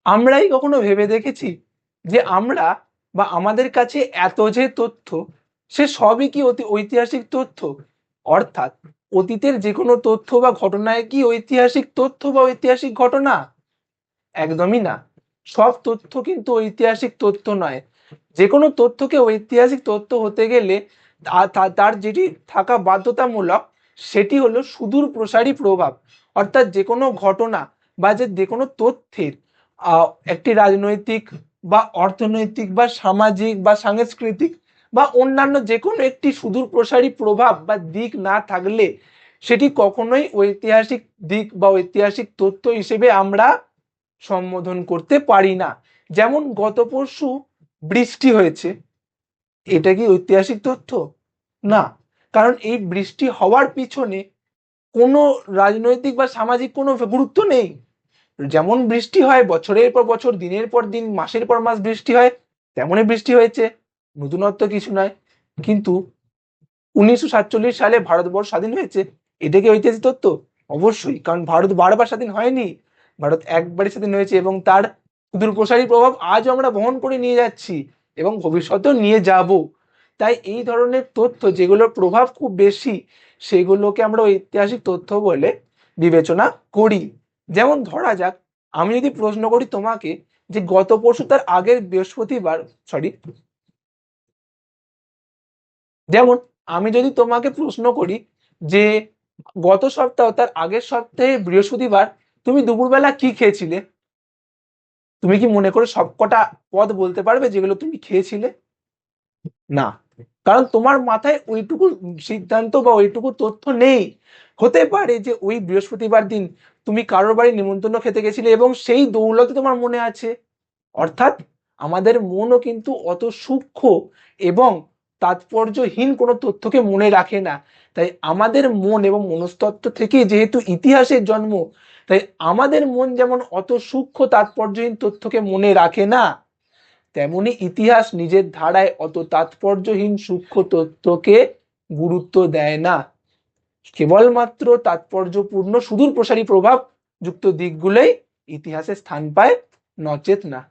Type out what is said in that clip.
আমরাই কখনো ভেবে দেখেছি যে আমরা বা আমাদের কাছে এত যে তথ্য, সে সবই কি ঐতিহাসিক তথ্য? অর্থাৎ অতীতের যে কোনো তথ্য বা ঘটনায় কি ঐতিহাসিক তথ্য বা ঐতিহাসিক ঘটনা? একদমই না। সব তথ্য কিন্তু ঐতিহাসিক তথ্য নয়। যে কোনো তথ্যকে ঐতিহাসিক তথ্য হতে গেলে তার যেটি থাকা বাধ্যতামূলক সেটি হলো সুদূর প্রসারী প্রভাব। অর্থাৎ যে কোনো ঘটনা বা যে কোনো তথ্যের একটি রাজনৈতিক বা অর্থনৈতিক বা সামাজিক বা সাংস্কৃতিক বা অন্যান্য যে কোনো একটি সুদূর প্রসারী প্রভাব বা দিক না থাকলে সেটি কখনোই ঐতিহাসিক দিক বা ঐতিহাসিক তথ্য হিসেবে আমরা সম্বোধন করতে পারি না। যেমন গত পরশু বৃষ্টি হয়েছে, এটা কি ঐতিহাসিক তথ্য? না। কারণ এই বৃষ্টি হওয়ার পিছনে কোনো রাজনৈতিক বা সামাজিক কোনো গুরুত্ব নেই। যেমন বৃষ্টি হয় বছরের পর বছর, দিনের পর দিন, মাসের পর মাস বৃষ্টি হয়, তেমনই বৃষ্টি হয়েছে, নতুনত্ব কিছু নয়। কিন্তু 1947 সালে ভারতবর্ষ স্বাধীন হয়েছে, এটা কি ঐতিহাসিক তথ্য? অবশ্যই, কারণ ভারত বারবার স্বাধীন হয়নি, ভারত একবারই স্বাধীন হয়েছে এবং তার সুদূরপ্রসারী প্রভাব আজও আমরা বহন করে নিয়ে যাচ্ছি এবং ভবিষ্যতেও নিয়ে যাব। তাই এই ধরনের তথ্য যেগুলোর প্রভাব খুব বেশি সেগুলোকে আমরা ঐতিহাসিক তথ্য বলে বিবেচনা করি। যেমন ধরা যাক, আমি যদি প্রশ্ন করি তোমাকে যে গত পরশু তার আগের বৃহস্পতিবার, সরি, যেমন আমি যদি তোমাকে প্রশ্ন করি যে গত সপ্তাহ তার আগের সপ্তাহে বৃহস্পতিবার তুমি দুপুরবেলা কি খেয়েছিলে, তুমি কি মনে করে সবকটা পদ বলতে পারবে যেগুলো তুমি খেয়েছিলে? না। কারণ তোমার মাথায় ওইটুকু সিদ্ধান্ত বা ওইটুকু তথ্য নেই। হতে পারে যে ওই বৃহস্পতিবার দিন তুমি কারোর বাড়ি নিমন্ত্রণ খেতে গেছিলে এবং সেই দৌলতে তোমার মনে আছে। অর্থাৎ আমাদের মনও কিন্তু অত সূক্ষ্ম এবং তাৎপর্যহীন কোনো তথ্যকে মনে রাখে না। তাই আমাদের মন এবং মনস্তত্ত্ব থেকে যেহেতু ইতিহাসের জন্ম, তাই আমাদের মন যেমন অত সূক্ষ্ম তাৎপর্যহীন তথ্যকে মনে রাখে না, তেমনি ইতিহাস নিজের ধারায় অত তাৎপর্যহীন সূক্ষ্ম তথ্যকে গুরুত্ব দেয় না। কেবলমাত্র তাৎপর্যপূর্ণ সুদূর প্রসারী প্রভাব যুক্ত দিকগুলোই ইতিহাসে স্থান পায়, নচেত না।